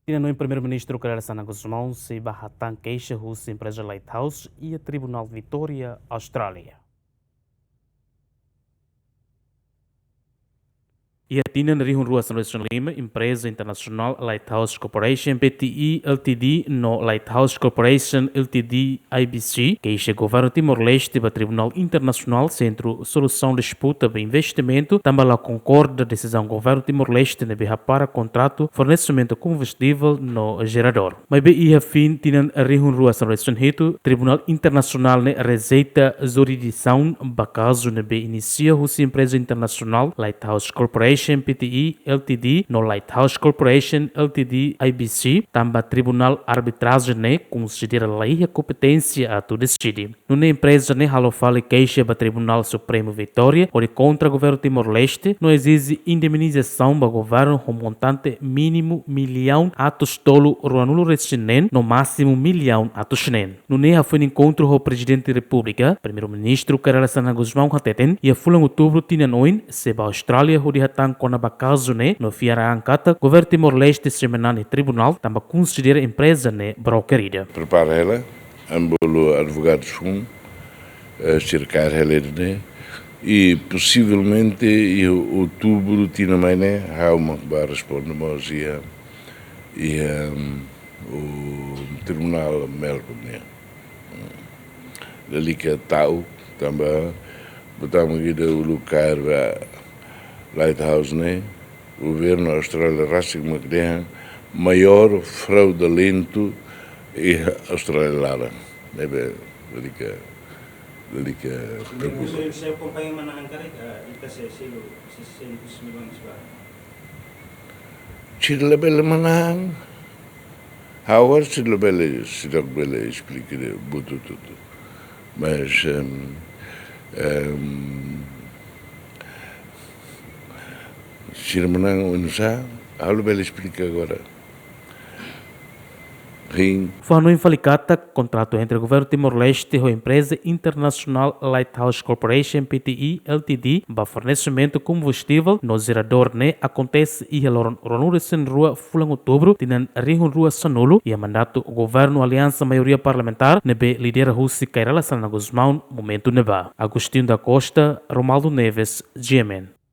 Tinan Primeiru-Ministru se hatan keixa husi Empreza Light House e a Tribunal Vitória, Austrália. E a tinan rua São Luís Lima, Empresa Internacional Light House Corporation PTI Ltd no Light House Corporation Ltd IBC, queixa governo Timor-Leste para Tribunal Internacional Centro Solução Disputa de Investimento, também lá concorda a decisão governo Timor-Leste de para contrato fornecimento combustível no gerador. Mas bem a fim tinan rua São Luís Tribunal Internacional ne receita jurisdição para caso ne inicia husi Empresa Internacional Light House Corporation PTI Ltd no Light House Corporation Ltd IBC, também Tribunal Arbitragem ne considera a competência a tu decidir. Numa empresa ne halofale queixa para Tribunal Supremo Vitória ou de contra o governo Timor-Leste, não exige indemnização para o governo com montante mínimo milhão atos tolo ruanulo recinen, no máximo milhão atos nen. Numa foi encontro com o Presidente da República, Primeiru-Ministru Karala Guzmão Hateten, e a fulan outubro tinha noin, seba Austrália o de hatan com a caso ne no fiara ancata, governo Timor-Leste semanal tribunal também considera empresa ne brokerida. Prepara ela, ambolo advogados cercar ela ne e possivelmente em outubro tinha mais ne uma para responder mas e o tribunal Melbourne dali que tal também botamos aqui o lugar Lighthouse, né? O governo australiano raça uma maior fraudulento e australiana, né? Dali que preocupa. Saya acompanha mana angkara ita selo milhões ba. Chile bela manang. Howard chile bela explica tudo. Mas Chile manang unusa, halo bela explica agora. Fano infalicata contrato entre o governo Timor-Leste e a Empresa Internacional Light House Corporation PTI Ltd para fornecimento combustível no gerador ne acontece e a Ronura Sen Rua Fulan Outubro tinan rua Sanulo e a mandato o governo Aliança Maioria Parlamentar nebe lidera husi Kairala Guzmão momento neba. Agostinho da Costa, Romaldo Neves, GMN.